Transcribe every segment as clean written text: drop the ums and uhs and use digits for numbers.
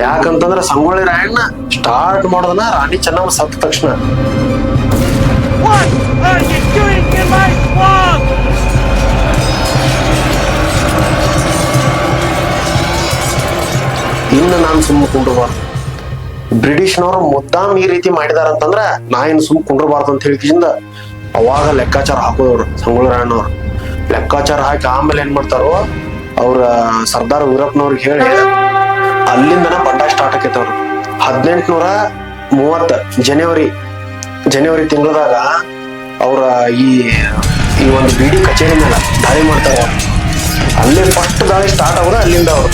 ಯಾಕಂತಂದ್ರ ಸಂಗೊಳ್ಳಿ ರಾಯಣ್ಣ ಸ್ಟಾರ್ಟ್ ಮಾಡೋದನ್ನ ರಾಣಿ ಚೆನ್ನಮ್ಮ ಸತ್ತ ತಕ್ಷಣ. ಇನ್ನು ನಾನು ಸುಮ್ಮ ಕುಂಡ್ರಬಾರ್ದು. ಬ್ರಿಟಿಷ್ನವ್ರು ಮುದ್ದಾಮ್ ಈ ರೀತಿ ಮಾಡಿದಾರಂತಂದ್ರ ನಾ ಇನ್ನು ಸುಮ್ ಕುಂಡ್ರಬಾರ್ದು ಅಂತ ಹೇಳಿಕಿಂದ ಅವಾಗ ಲೆಕ್ಕಾಚಾರ ಹಾಕೋದವ್ರು ಸಂಗೊಳ್ಳಿ ರಾಯಣ್ಣವ್ರು. ಲೆಕ್ಕಾಚಾರ ಹಾಕಿ ಆಮೇಲೆ ಏನ್ ಮಾಡ್ತಾರೋ ಅವ್ರ ಸರ್ದಾರ್ ವೀರಪ್ಪನವ್ರಿಗೆ ಹೇಳಿ ಅಲ್ಲಿಂದನ ಬಂಡಾಯ ಸ್ಟಾರ್ಟ್ ಆಕೈತವ್ರು. 1830 ಜನವರಿ ತಿಂಗಳದಾಗ ಅವ್ರ ಈ ಒಂದು ಬಿಡಿ ಕಚೇರಿ ಮೇಲೆ ದಾಳಿ ಮಾಡ್ತಾರ. ಅಲ್ಲೇ ಫಸ್ಟ್ ದಾಳಿ ಸ್ಟಾರ್ಟ್ ಆಗೋದ ಅಲ್ಲಿಂದ. ಅವ್ರು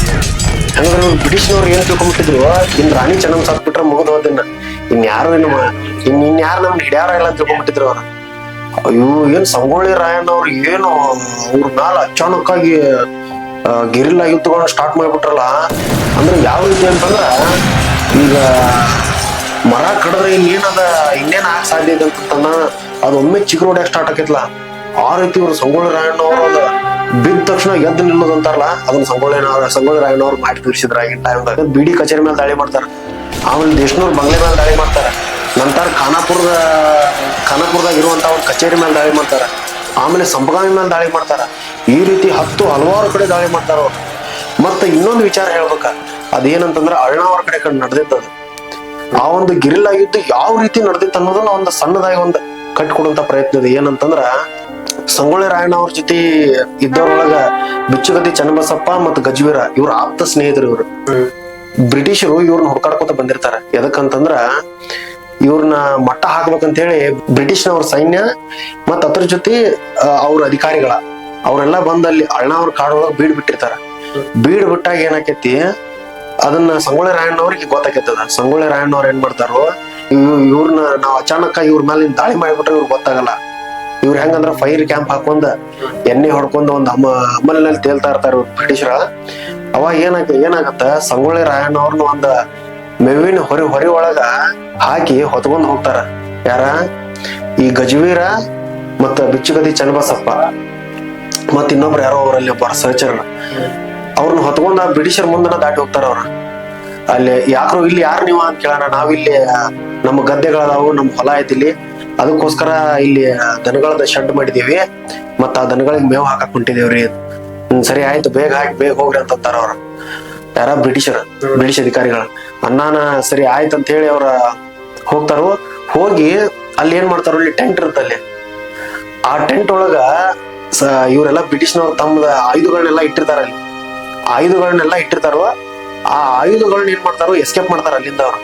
ಹಂಗಂದ್ರೆ ಬ್ರಿಟಿಷ್ನವ್ರು ಏನ್ ತಿಳ್ಕೊಂಡ್ಬಿಟ್ಟಿದ್ರು, ಇನ್ ರಾಣಿ ಚೆನ್ನಮ್ಮ ಸತ್ ಬಿಟ್ರೆ ಮುಗಿದ್ ಹೋದನ್ನ ಇನ್ಯಾರು ಇನ್ಯಾರು ನಮ್ಗೆ ಹಿಡ್ಯಾರ ಇಲ್ಲ ತಿಳ್ಕೊಂಡ್ಬಿಟ್ಟಿದ್ರು ಅವ್ರ. ಅಯ್ಯೋ ಏನ್ ಸಂಗೊಳ್ಳಿ ರಾಯಣ್ಣ ಅವ್ರು ಏನು ಅವ್ರ ಮ್ಯಾಲ ಅಚಾನಕ್ಕಾಗಿ ಗೆರಿಲ್ಲಾ ಯುದ್ಧಗಳನ್ನ ಸ್ಟಾರ್ಟ್ ಮಾಡ್ಬಿಟ್ರಲ್ಲ. ಅಂದ್ರೆ ಯಾವ ರೀತಿ ಅಂತಂದ್ರ ಈಗ ಮರ ಕಡಿದ್ರೆ ಇನ್ನೇನ್ ಆಗ ಸಾಧ್ಯ ಇದೆ ಅಂತಂದ ಅದು ಒಮ್ಮೆ ಚಿಗುರು ಹೊಡ್ಯಾಕ ಸ್ಟಾರ್ಟ್ ಆಕೈತ್ಲಾ. ಆ ರೀತಿ ಇವ್ರು ಸಂಗೊಳ್ಳಿ ರಾಯಣ್ಣ ಅವ್ರ ಬಿದ್ದ ತಕ್ಷಣ ಎದ್ದು ನಿಲ್ಲೋದು ಅಂತಾರಲ್ಲ, ಅದನ್ನ ಸಂಗೊಳ್ಳಿ ರಾಯಣ್ಣ ಅವ್ರು ಮಾಡಿ ತೋರಿಸಿದ್ರ ಆಗಿನ ಟೈಮ್ದಾಗ. ಬಿಡಿ ಕಚೇರಿ ಮೇಲೆ ದಾಳಿ ಮಾಡ್ತಾರ, ಆಮೇಲೆ ದೇಶನೂರ್ ಬಂಗ್ಲೆ ಮೇಲೆ ದಾಳಿ ಮಾಡ್ತಾರ, ನಂತರ ಖಾನಾಪುರದಾಗ ಇರುವಂತ ಅವ್ರ ಕಚೇರಿ ಮೇಲೆ ದಾಳಿ ಮಾಡ್ತಾರ, ಆಮೇಲೆ ಸಂಪಗಾಮಿ ಮೇಲೆ ದಾಳಿ ಮಾಡ್ತಾರ. ಈ ರೀತಿ ಹಲವಾರು ಕಡೆ ದಾಳಿ ಮಾಡ್ತಾರ ಅವ್ರು. ಮತ್ತ ಇನ್ನೊಂದು ವಿಚಾರ ಹೇಳ್ಬೇಕ, ಅದೇನಂತಂದ್ರ ಅಳ್ನಾವರ ಕಡೆ ನಡೆದಿತ್ತದ. ಆ ಒಂದು ಗೆರಿಲ್ಲಾ ಯುದ್ಧ ಯಾವ ರೀತಿ ನಡೆದಿತ್ತು ಅನ್ನೋದನ್ನ ಒಂದು ಸಣ್ಣದಾಗಿ ಒಂದು ಕಟ್ಟಿಕೊಡುವಂತ ಪ್ರಯತ್ನ ಇದೆ. ಏನಂತಂದ್ರ ಸಂಗೊಳ್ಳಿ ರಾಯಣ್ಣ ಅವ್ರ ಜೊತೆ ಇದ್ದವ್ರೊಳಗ ಬಿಚ್ಚುಗತ್ತಿ ಚನ್ನಬಸಪ್ಪ ಮತ್ತು ಗಜವೀರ ಇವ್ರ ಆಪ್ತ ಸ್ನೇಹಿತರು. ಇವ್ರು ಬ್ರಿಟಿಷರು ಇವ್ರನ್ನ ಹುಡ್ಕಾಡ್ಕೊತ ಬಂದಿರ್ತಾರ. ಎದಕ್ಕಂತಂದ್ರ ಇವ್ರನ್ನ ಮಟ್ಟ ಹಾಕ್ಬೇಕಂತ ಹೇಳಿ ಬ್ರಿಟಿಷ್ನವ್ರ ಸೈನ್ಯ ಮತ್ತ ಅದ್ರ ಜೊತೆ ಅವ್ರ ಅಧಿಕಾರಿಗಳ ಅವ್ರೆಲ್ಲ ಬಂದಲ್ಲಿ ಅಳ್ನಾವ್ರ ಕಾಡೊಳಗ ಬೀಡ್ ಬಿಟ್ಟಿರ್ತಾರ. ಬೀಡ್ ಬಿಟ್ಟಾಗ ಏನಾಕೈತಿ, ಅದನ್ನ ಸಂಗೊಳ್ಳಿ ರಾಯಣ್ಣವ್ರಿಗೆ ಗೊತ್ತಾಕೈತದ. ಸಂಗೊಳ್ಳಿ ರಾಯಣ್ಣವ್ರ ಏನ್ ಮಾಡ್ತಾರೋ, ಇವ್ರನ್ನ ನಾವ್ ಅಚಾನಕ್ ಇವ್ರ ಮೇಲೆ ದಾಳಿ ಮಾಡಿಬಿಟ್ರೆ ಇವ್ರಿಗೆ ಗೊತ್ತಾಗಲ್ಲ. ಇವ್ರ ಹೆಂಗಂದ್ರ ಫೈರ್ ಕ್ಯಾಂಪ್ ಹಾಕೊಂಡ್ ಎಣ್ಣೆ ಹೊಡ್ಕೊಂಡ್ ಒಂದ್ ಅಮಲಿನಲ್ಲಿ ತೇಲ್ತಾ ಇರ್ತಾರ ಬ್ರಿಟಿಷರ. ಅವಾಗ ಏನಾಗತ್ತ, ಸಂಗೊಳ್ಳಿ ರಾಯಣ್ಣವ್ರನ್ನ ಒಂದ್ ಮೇವಿನ ಹೊರಿ ಒಳಗ ಹಾಕಿ ಹೊತ್ಕೊಂಡ್ ಹೋಗ್ತಾರ. ಯಾರ ಈ ಗಜವೀರ ಮತ್ತ ಬಿಚ್ಚುಗತ್ತಿ ಚನ್ನಬಸಪ್ಪ ಮತ್ ಇನ್ನೊಬ್ರು ಯಾರೋ ಅವರಲ್ಲಿ ಒಬ್ಬ ಸಹಚರ ಅವ್ರನ್ನ ಹೊತ್ಕೊಂಡ ಬ್ರಿಟಿಷರ್ ಮುಂದನ ದಾಟಿ ಹೋಗ್ತಾರ. ಅವ್ರ ಅಲ್ಲಿ ಯಾಕ್ರು ಇಲ್ಲಿ ಯಾರು ನೀವು ಅಂತ ಕೇಳೋಣ, ನಾವಿಲ್ಲಿ ನಮ್ಮ ಗದ್ದೆಗಳದಾವು, ನಮ್ ಹೊಲ ಐತಿಲ್ಲಿ, ಅದಕ್ಕೋಸ್ಕರ ಇಲ್ಲಿ ದನಗಳದ ಶೆಡ್ ಮಾಡಿದೀವಿ, ಮತ್ತ ಆ ದನಗಳಿಗೆ ಮೇವು ಹಾಕಕ್ ಹೊಂಟಿದೇವ್ರಿ. ಸರಿ ಆಯ್ತು, ಬೇಗ ಹಾಕಿ ಬೇಗ ಹೋಗ್ರಿ ಅಂತಾರ ಅವ್ರ. ಯಾರ ಬ್ರಿಟಿಷ್ ಅಧಿಕಾರಿಗಳ ಅನ್ನಾನ ಸರಿ ಆಯ್ತು ಅಂತ ಹೇಳಿ ಅವ್ರ ಹೋಗ್ತಾರೋ. ಹೋಗಿ ಅಲ್ಲಿ ಏನ್ ಮಾಡ್ತಾರೋ, ಅಲ್ಲಿ ಟೆಂಟ್ ಇರುತ್ತಲ್ಲಿ. ಆ ಟೆಂಟ್ ಒಳಗ ಇವರೆಲ್ಲ ಬ್ರಿಟಿಷ್ನವ್ರು ತಮ್ಮ ಆಯುಧಗಳನ್ನೆಲ್ಲ ಇಟ್ಟಿರ್ತಾರ. ಅಲ್ಲಿ ಆಯುಧಗಳನ್ನೆಲ್ಲ ಇಟ್ಟಿರ್ತಾರೋ, ಆ ಆಯುಧಗಳನ್ನ ಏನ್ ಮಾಡ್ತಾರೋ ಎಸ್ಕೇಪ್ ಮಾಡ್ತಾರ ಅಲ್ಲಿಂದ ಅವ್ರು.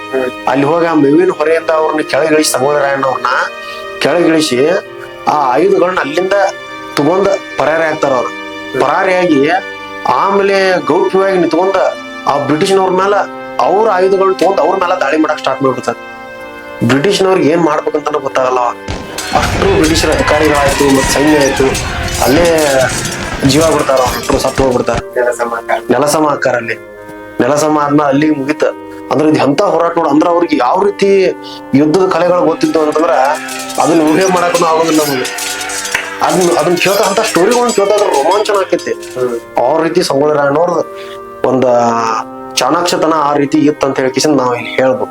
ಅಲ್ಲಿ ಹೋಗಿ ಆ ಮೇವಿನ ಹೊರೆಯಿಂದ ಅವ್ರನ್ನ ಕೆಳಗಿಳಿಸಿ, ಸಂಗೊಳ್ಳಿ ರಾಯಣ್ಣ ಅವ್ರನ್ನ ಕೆಳಗಿಳಿಸಿ ಆ ಆಯುಧಗಳನ್ನ ಅಲ್ಲಿಂದ ತಗೊಂಡ್ ಪರಾರಿ ಆಗ್ತಾರ ಅವ್ರು. ಪರಾರಿಯಾಗಿ ಆಮೇಲೆ ಗೌಪ್ಯವಾಗಿ ನಿಂತ್ಕೊಂಡ ಆ ಬ್ರಿಟಿಷ್ನವ್ರ ಮೇಲೆ ಅವ್ರ ಆಯುಧಗಳನ್ನ ತಗೊಂಡ್ ಅವ್ರ ಮೇಲೆ ದಾಳಿ ಮಾಡಕ್ ಸ್ಟಾರ್ಟ್ ಮಾಡ್ಬಿಡ್ತಾರೆ. ಬ್ರಿಟಿಷ್ನವ್ರಿಗೆ ಏನ್ ಮಾಡ್ಬೇಕಂತ ಗೊತ್ತಾಗಲ್ಲ. ಅಷ್ಟು ಬ್ರಿಟಿಷರ ಅಧಿಕಾರಿಗಳಾಯ್ತು ಮತ್ ಸೈನ್ಯ ಆಯ್ತು ಅಲ್ಲೇ ಜೀವ ಬಿಡ್ತಾರ. ಅವ್ರು ಸತ್ತು ಹೋಗ್ಬಿಡ್ತಾರ. ನೆಲಸಮ ಹಾಕಾರ. ಅಲ್ಲಿ ನೆಲಸಮ ಆದ್ಮೇಲೆ ಅಲ್ಲಿಗೆ ಮುಗಿತ. ಅಂದ್ರೆ ಇದು ಎಂತ ಹೋರಾಟ ನೋಡ. ಅಂದ್ರ ಅವ್ರಿಗೆ ಯಾವ ರೀತಿ ಯುದ್ಧದ ಕಲೆಗಳು ಗೊತ್ತಿತ್ತು ಅಂತಂದ್ರ ಅದನ್ನ ಊಹೆ ಮಾಡಕ್ಕೂ ಆಗೋದಿಲ್ಲ ನಮಗೆ. ಅದನ್ನ ಕೇಳ್ತಾ ಅಂತ ಸ್ಟೋರಿಗಳನ್ನ ಕೇಳ್ತಾ ಅದ್ರ ರೋಮಾಂಚನ ಆಕೈತಿ. ಅವ್ರ ರೀತಿ ಸಂಗೊಳ್ಳಿ ರಾಯಣ್ಣವ್ರ ಒಂದ ಚಾಣಾಕ್ಷತನ ಆ ರೀತಿ ಇತ್ತು ಅಂತ ಹೇಳಿ ನಾವ್ ಇಲ್ಲಿ ಹೇಳ್ಬೇಕು.